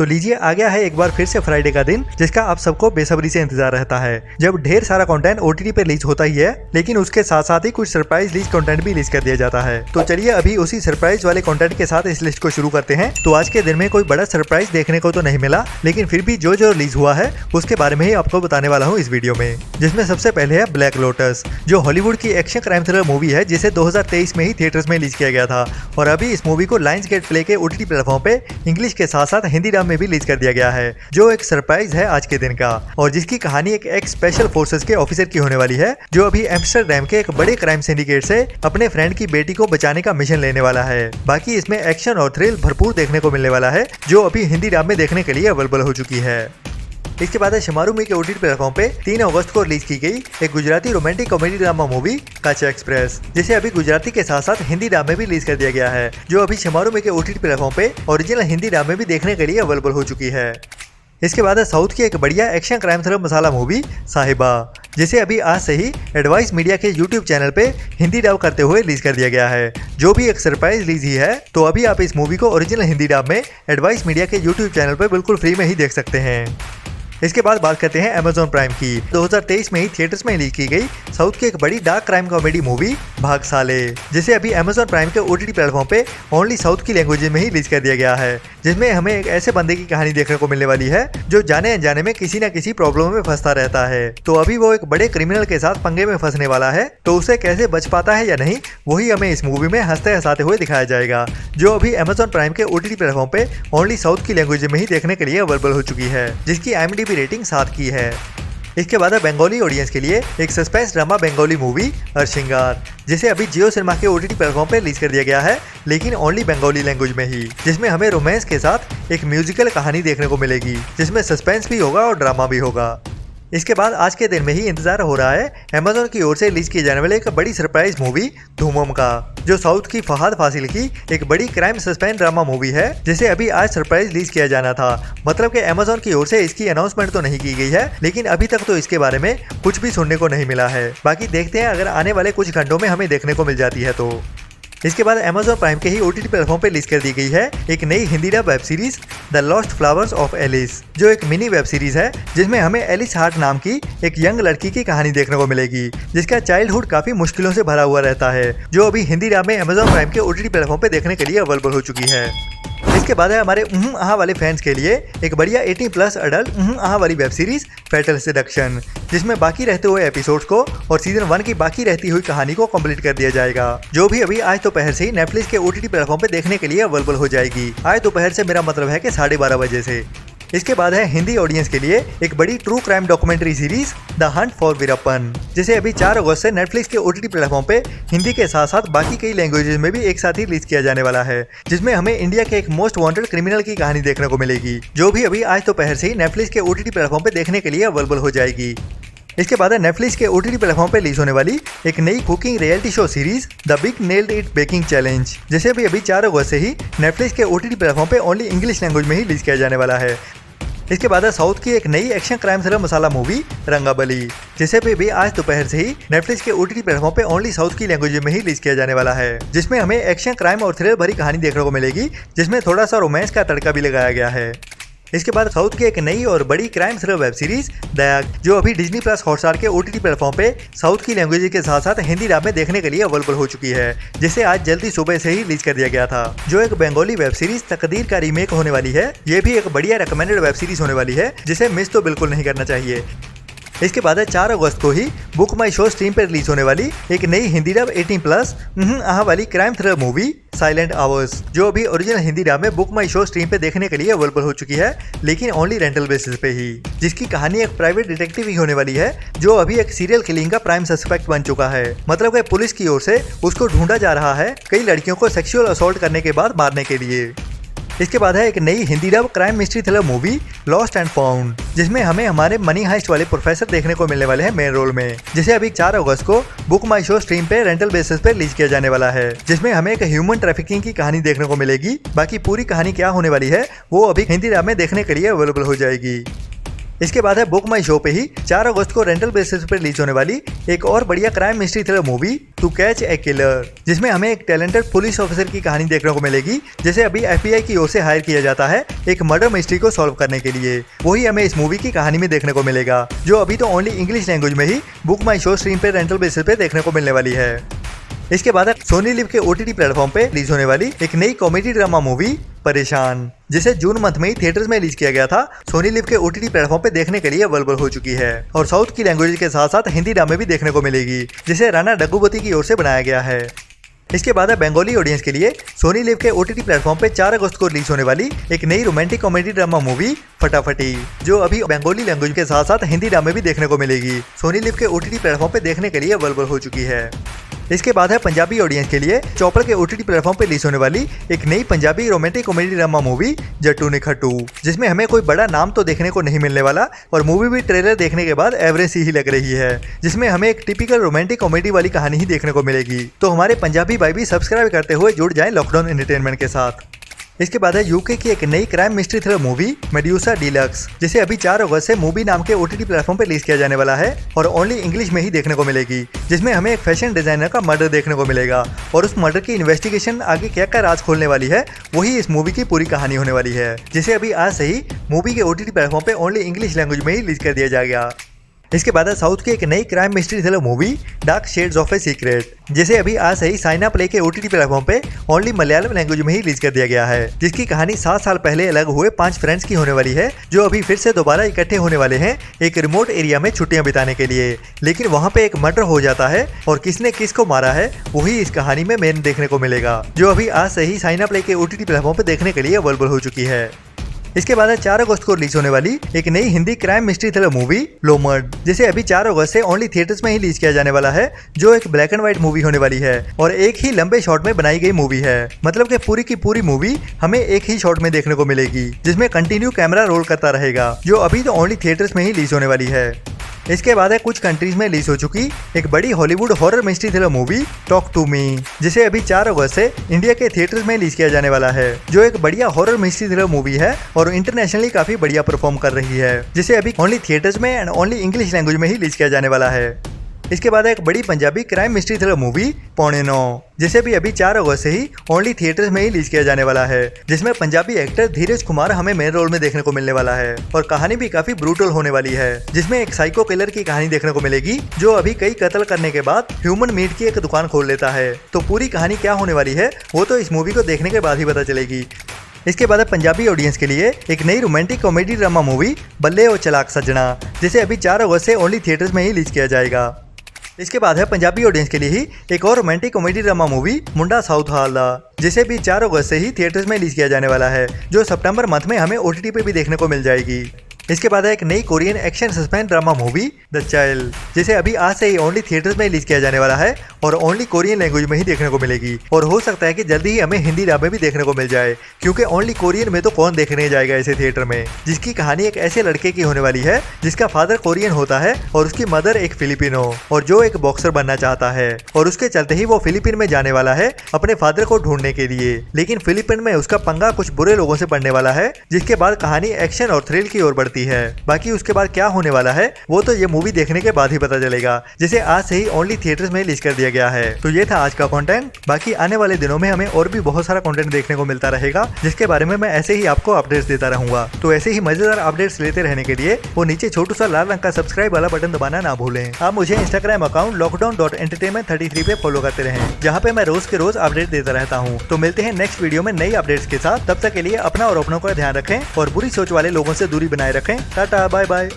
तो लीजिए आ गया है एक बार फिर से फ्राइडे का दिन, जिसका आप सबको बेसब्री से इंतजार रहता है, जब ढेर सारा कंटेंट ओटीटी पे रिलीज होता ही है, लेकिन उसके साथ साथ ही कुछ सरप्राइज रिलीज कंटेंट भी रिलीज कर दिया जाता है। तो चलिए अभी उसी सरप्राइज वाले कंटेंट के साथ इस लिस्ट को शुरू करते हैं। तो आज के दिन में कोई बड़ा सरप्राइज देखने को तो नहीं मिला, लेकिन फिर भी जो जो रिलीज हुआ है उसके बारे में ही आपको बताने वाला हूँ इस वीडियो में। जिसमें सबसे पहले है ब्लैक लोटस, जो हॉलीवुड की एक्शन क्राइम थ्रिलर मूवी है, जिसे 2023 में ही थिएटर्स में रिलीज किया गया था और अभी इस मूवी को लायंस गेट प्ले के ओटीटी प्लेटफॉर्म पे इंग्लिश के साथ साथ हिंदी डब में भी रिलीज कर दिया गया है, जो एक सरप्राइज है आज के दिन का, और जिसकी कहानी एक एक्स स्पेशल फोर्सेस के ऑफिसर की होने वाली है, जो अभी एम्स्टरडैम के एक बड़े क्राइम सिंडिकेट से अपने फ्रेंड की बेटी को बचाने का मिशन लेने वाला है। बाकी इसमें एक्शन और थ्रिल भरपूर देखने को मिलने वाला है, जो अभी हिंदी डब में देखने के लिए अवेलेबल हो चुकी है। इसके बाद है शमारू के ओटीटी प्लेटफॉर्म पे 3 अगस्त को रिलीज की गई एक Gujarati romantic comedy drama movie काचा एक्सप्रेस, जिसे अभी गुजराती के साथ साथ हिंदी डब में भी रिलीज कर दिया गया है, जो अभी शमारू के ओटीटी प्लेटफॉर्म पे ओरिजिनल हिंदी डब में भी देखने के लिए अवेलेबल हो चुकी है। इसके बाद है साउथ की एक बढ़िया एक्शन क्राइम थ्रिलर मसाला मूवी साहिबा, जिसे अभी आज से ही एडवाइस मीडिया के यूट्यूब चैनल पे हिंदी डब करते हुए रिलीज कर दिया गया है, जो भी एक सरप्राइज रिलीज ही है। तो अभी आप इस मूवी को ओरिजिनल हिंदी डब में एडवाइस मीडिया के यूट्यूब चैनल पे बिल्कुल फ्री में ही देख सकते हैं। इसके बाद बात करते हैं अमेज़न प्राइम की। 2023 में ही थिएटर्स में रिलीज की गई साउथ की एक बड़ी डार्क क्राइम कॉमेडी मूवी भागसाले, जिसे अभी अमेज़न प्राइम के ओटीटी प्लेटफॉर्म पे ओनली साउथ की लैंग्वेज में ही रिलीज कर दिया गया है, जिसमें हमें एक ऐसे बंदे की कहानी देखने को मिलने वाली है, जो जाने अनजाने में किसी न किसी प्रॉब्लम में फंसता रहता है। तो अभी वो एक बड़े क्रिमिनल के साथ पंगे में फंसने वाला है, तो उसे कैसे बच पाता है या नहीं, वही हमें इस मूवी में हंसते हंसाते हुए दिखाया जाएगा, जो अभी अमेज़न प्राइम के ओटीटी प्लेटफॉर्म पे ओनली साउथ की लैंग्वेज में ही देखने के लिए अवेलेबल हो चुकी है, जिसकी IMDb रेटिंग 7 की है। इसके बाद है बंगाली ऑडियंस के लिए एक सस्पेंस ड्रामा बंगाली मूवी अरशिंगार, जिसे अभी जियो सिनेमा के ओटीटी प्लेटफॉर्म पे रिलीज कर दिया गया है, लेकिन ओनली बंगाली लैंग्वेज में ही, जिसमें हमें रोमांस के साथ एक म्यूजिकल कहानी देखने को मिलेगी, जिसमें सस्पेंस भी होगा और ड्रामा भी होगा। इसके बाद आज के दिन में ही इंतजार हो रहा है अमेज़न की ओर से रिलीज किए जाने वाले एक बड़ी सरप्राइज मूवी धूमम का, जो साउथ की फहाद फासिल की एक बड़ी क्राइम सस्पेंस ड्रामा मूवी है, जिसे अभी आज सरप्राइज रिलीज किया जाना था। मतलब कि अमेज़न की ओर से इसकी अनाउंसमेंट तो नहीं की गई है, लेकिन अभी तक तो इसके बारे में कुछ भी सुनने को नहीं मिला है। बाकी देखते हैं अगर आने वाले कुछ घंटों में हमें देखने को मिल जाती है तो। इसके बाद अमेज़न प्राइम के ही ओटीटी प्लेटफॉर्म पे रिलीज कर दी गई है एक नई Hindi dub web series the lost flowers of Alice, जो एक मिनी वेब सीरीज है, जिसमें हमें एलिस हार्ट नाम की एक यंग लड़की की कहानी देखने को मिलेगी, जिसका चाइल्डहुड काफी मुश्किलों से भरा हुआ रहता है, जो अभी हिंदी डब में अमेज़न प्राइम के ओटीटी प्लेटफॉर्म पे देखने के लिए अवेलेबल हो चुकी है। इसके बाद है हमारे आहा वाले फैंस के लिए एक बढ़िया 18+ अडल्ट आहा वाली वेब सीरीज फैटल सेडक्शन, जिसमें बाकी रहते हुए एपिसोड्स को और सीजन 1 की बाकी रहती हुई कहानी को कंप्लीट कर दिया जाएगा, जो भी अभी आज दोपहर से ही नेटफ्लिक्स के ओटीटी प्लेटफॉर्म पे देखने के लिए अवेलेबल हो जाएगी। आज दोपहर से मेरा मतलब है कि 12:30 बजे से। इसके बाद है हिंदी ऑडियंस के लिए एक बड़ी true crime documentary series the Hunt for Veerappan, जिसे अभी 4 अगस्त से नेटफ्लिक्स के ओटीटी प्लेटफॉर्म पे हिंदी के साथ साथ बाकी कई लैंग्वेजेस में भी एक साथ ही रिलीज किया जाने वाला है, जिसमें हमें इंडिया के एक मोस्ट वांटेड क्रिमिनल की कहानी देखने को मिलेगी, जो भी अभी आज दोपहर से ही नेटफ्लिक्स के ओटीटी प्लेटफॉर्म पे देखने के लिए अवेलेबल हो जाएगी। इसके बाद है नेटफ्लिक्स के ओटीटी प्लेटफॉर्म पे रिलीज होने वाली एक नई cooking reality show series the big nailed it baking challenge, जिसे भी अभी 4 अगस्त से ही नेटफ्लिक्स के ओटीटी प्लेटफॉर्म पे ओनली इंग्लिश लैंग्वेज में ही रिलीज किया जाने वाला है। इसके बाद है साउथ की एक नई एक्शन क्राइम थ्रिलर मसाला मूवी रंगाबली, जिसे भी आज दोपहर से ही नेटफ्लिक्स के ओटीटी प्लेटफॉर्म पे ओनली साउथ की लैंग्वेज में ही रिलीज किया जाने वाला है, जिसमें हमें एक्शन क्राइम और थ्रिलर भरी कहानी देखने को मिलेगी, जिसमें थोड़ा सा रोमांस का तड़का भी लगाया गया है। इसके बाद साउथ की एक नई और बड़ी क्राइम थ्रिलर वेब सीरीज दयाग, जो अभी डिज्नी प्लस हॉटस्टार के ओटीटी प्लेटफॉर्म पे साउथ की लैंग्वेज के साथ साथ हिंदी डब में देखने के लिए अवेलेबल हो चुकी है, जिसे आज जल्दी सुबह से ही रिलीज कर दिया गया था, जो एक बंगाली वेब सीरीज तकदीर का रीमेक होने वाली है। ये भी एक बढ़िया रिकमेंडेड वेब सीरीज होने वाली है, जिसे मिस तो बिल्कुल नहीं करना चाहिए। इसके बाद 4 अगस्त को ही बुक माई शो स्ट्रीम पर रिलीज होने वाली एक नई हिंदी डब 18+ आहा वाली crime thriller movie silent hours, जो अभी ओरिजिनल हिंदी डब में बुक माई शो स्ट्रीम पे देखने के लिए अवेलेबल हो चुकी है, लेकिन ओनली रेंटल बेसिस पे ही, जिसकी कहानी एक प्राइवेट डिटेक्टिव ही होने वाली है, जो अभी एक सीरियल किलिंग का प्राइम सस्पेक्ट बन चुका है। मतलब कि पुलिस की ओर से उसको ढूंढा जा रहा है कई लड़कियों को सेक्सुअल असॉल्ट करने के बाद मारने के लिए। इसके बाद है एक नई Hindi dub crime mystery thriller movie lost and found, जिसमें हमें हमारे मनी हाइस्ट वाले प्रोफेसर देखने को मिलने वाले हैं मेन रोल में, जिसे अभी 4 अगस्त को बुक माई शो स्ट्रीम पे रेंटल बेसिस पे रिलीज किया जाने वाला है, जिसमें हमें एक ह्यूमन ट्रैफिकिंग की कहानी देखने को मिलेगी। बाकी पूरी कहानी क्या होने वाली है वो अभी हिंदी डब में देखने के लिए अवेलेबल हो जाएगी। इसके बाद है बुक माई शो पे ही 4 अगस्त को रेंटल बेसिस पर रिलीज होने वाली एक और बढ़िया crime mystery thriller movie two catch a killer, जिसमें हमें एक टैलेंटेड पुलिस ऑफिसर की कहानी देखने को मिलेगी जिसे अभी FBI की ओर से हायर किया जाता है एक मर्डर मिस्ट्री को सॉल्व करने के लिए। वही हमें इस मूवी की कहानी में देखने को मिलेगा, जो अभी तो ओनली इंग्लिश लैंग्वेज में ही बुक माई शो स्ट्रीम पे रेंटल बेसिस पे देखने को मिलने वाली है। इसके बाद सोनी लिव के OTT प्लेटफॉर्म पे रिलीज होने वाली एक नई कॉमेडी ड्रामा मूवी परेशान, जिसे जून मंथ में ही थिएटर्स में रिलीज किया गया था, सोनी लिव के OTT प्लेटफॉर्म पे देखने के लिए अवेलेबल हो चुकी है और साउथ की लैंग्वेज के साथ साथ हिंदी ड्रामे भी देखने को मिलेगी, जिसे राणा डग्गुबाती की ओर से बनाया गया है। इसके बाद है बंगाली ऑडियंस के लिए सोनी लिव के OTT प्लेटफॉर्म पे 4 अगस्त को रिलीज होने वाली एक नई रोमांटिक कॉमेडी ड्रामा मूवी फटाफटी, जो अभी बंगाली लैंग्वेज के साथ साथ हिंदी ड्रामे भी देखने को मिलेगी, सोनी लिव के OTT प्लेटफॉर्म पे देखने के लिए अवेलेबल हो चुकी है। इसके बाद है पंजाबी ऑडियंस के लिए चॉपर के OTT प्लेटफॉर्म पे रिलीज होने वाली एक नई Punjabi romantic comedy drama movie Jattu Nikhattu, जिसमें हमें कोई बड़ा नाम तो देखने को नहीं मिलने वाला और मूवी भी ट्रेलर देखने के बाद एवरेज ही लग रही है, जिसमें हमें एक टिपिकल रोमांटिक कॉमेडी वाली कहानी ही देखने को मिलेगी। तो हमारे पंजाबी भाई भी सब्सक्राइब करते हुए जुड़ जाएं लॉकडाउन एंटरटेनमेंट के साथ। इसके बाद है यूके की एक नई crime mystery thriller movie medusa deluxe, जिसे अभी 4 अगस्त से मूवी नाम के OTT प्लेटफॉर्म पे रिलीज किया जाने वाला है और ओनली इंग्लिश में ही देखने को मिलेगी, जिसमें हमें एक फैशन डिजाइनर का मर्डर देखने को मिलेगा और उस मर्डर की इन्वेस्टिगेशन आगे क्या क्या राज खोलने वाली है, वही इस मूवी की पूरी कहानी होने वाली है, जिसे अभी आज से ही मूवी के OTT प्लेटफॉर्म पे ओनली इंग्लिश लैंग्वेज में ही रिलीज कर दिया जाएगा। इसके बाद है साउथ की एक नई crime mystery thriller movie dark shades of a secret, जिसे अभी आज से ही साइना प्ले के OTT प्लेटफॉर्म पे ओनली मलयालम लैंग्वेज में ही रिलीज कर दिया गया है, जिसकी कहानी 7 साल पहले अलग हुए 5 फ्रेंड्स की होने वाली है, जो अभी फिर से दोबारा इकट्ठे होने वाले हैं एक रिमोट एरिया में छुट्टियां बिताने के लिए। लेकिन वहां पे एक मर्डर हो जाता है और किसने किसको मारा है वही इस कहानी में मेन देखने को मिलेगा, जो अभी आज से ही साइना प्ले के OTT प्लेटफॉर्म पे देखने के लिए अवेलेबल हो चुकी है। इसके बाद 4 अगस्त को रिलीज होने वाली एक नई Hindi crime mystery thriller movie Lomard, जिसे अभी 4 अगस्त से ओनली थिएटर्स में ही रिलीज किया जाने वाला है, जो एक ब्लैक एंड व्हाइट मूवी होने वाली है और एक ही लंबे शॉट में बनाई गई मूवी है। मतलब कि पूरी की पूरी मूवी हमें एक ही शॉट में देखने को मिलेगी, जिसमें कंटिन्यू कैमरा रोल करता रहेगा, जो अभी तो ओनली थिएटर्स में ही रिलीज होने वाली है। इसके बाद है कुछ कंट्रीज में रिलीज हो चुकी एक बड़ी Hollywood horror mystery thriller movie talk to me, जिसे अभी 4 अगस्त से इंडिया के थिएटर्स में रिलीज किया जाने वाला है, जो एक बढ़िया हॉरर मिस्ट्री थ्रिलर मूवी है और इंटरनेशनली काफी बढ़िया परफॉर्म कर रही है, जिसे अभी ओनली थिएटर्स में एंड ओनली इंग्लिश लैंग्वेज में ही रिलीज किया जाने वाला है। इसके बाद एक बड़ी Punjabi crime mystery thriller movie पौने 9, जिसे भी अभी 4 अगस्त से ही ओनली थिएटर्स में ही रिलीज किया जाने वाला है, जिसमें पंजाबी एक्टर धीरज कुमार हमें मेन रोल में देखने को मिलने वाला है और कहानी भी काफी ब्रूटल होने वाली है, जिसमें एक साइको किलर की कहानी देखने को मिलेगी, जो अभी कई कत्ल करने के बाद ह्यूमन मीट की एक दुकान खोल लेता है। तो पूरी कहानी क्या होने वाली है वो तो इस मूवी को देखने के बाद ही पता चलेगी। इसके बाद पंजाबी ऑडियंस के लिए एक नई रोमांटिक कॉमेडी ड्रामा मूवी बल्ले और चलाक सज्जना, जिसे अभी 4 अगस्त से ओनली थिएटर्स में ही रिलीज किया जाएगा। इसके बाद है पंजाबी ऑडियंस के लिए ही एक और रोमांटिक कॉमेडी ड्रामा मूवी मुंडा साउथ हाला, जिसे भी 4 अगस्त से ही थिएटर्स में रिलीज किया जाने वाला है, जो सितंबर मंथ में हमें OTT पे भी देखने को मिल जाएगी। इसके बाद है एक नई Korean action suspense drama movie the child, जिसे अभी आज से ही ओनली थिएटर्स में रिलीज किया जाने वाला है और ओनली कोरियन लैंग्वेज में ही देखने को मिलेगी और हो सकता है कि जल्दी ही हमें हिंदी ड्रामे भी देखने को मिल जाए, क्योंकि ओनली कोरियन में तो कौन देखने जाएगा इसे थिएटर में, जिसकी कहानी एक ऐसे लड़के की होने वाली है जिसका फादर कोरियन होता है और उसकी मदर एक फिलिपिनो, और जो एक बॉक्सर बनना चाहता है और उसके चलते ही वो फिलीपीन में जाने वाला है अपने फादर को ढूंढने के लिए। लेकिन फिलीपीन में उसका पंगा कुछ बुरे लोगों से पड़ने वाला है, जिसके बाद कहानी एक्शन और थ्रिल की ओर बढ़ती है। बाकी उसके बाद क्या होने वाला है वो तो ये मूवी देखने के बाद ही पता चलेगा, जिसे आज से ही ओनली थिएटर्स में रिलीज कर दिया गया है। तो ये था आज का कंटेंट। बाकी आने वाले दिनों में हमें और भी बहुत सारा कंटेंट देखने को मिलता रहेगा, जिसके बारे में मैं ऐसे ही आपको अपडेट्स देता रहूंगा। तो ऐसे ही मजेदार अपडेट्स लेते रहने के लिए वो नीचे छोटू सा लाल रंग का सब्सक्राइब वाला बटन दबाना ना भूलें। आप मुझे इंस्टाग्राम अकाउंट lockdown.entertainment33 पे फॉलो करते रहें, जहाँ पे मैं रोज के रोज अपडेट देता रहता हूँ। तो मिलते हैं नेक्स्ट वीडियो में नई अपडेट्स के साथ। तब तक के लिए अपना और अपनों का ध्यान रखें और बुरी सोच वाले लोगों से दूरी बनाए रखें। Tata bye bye.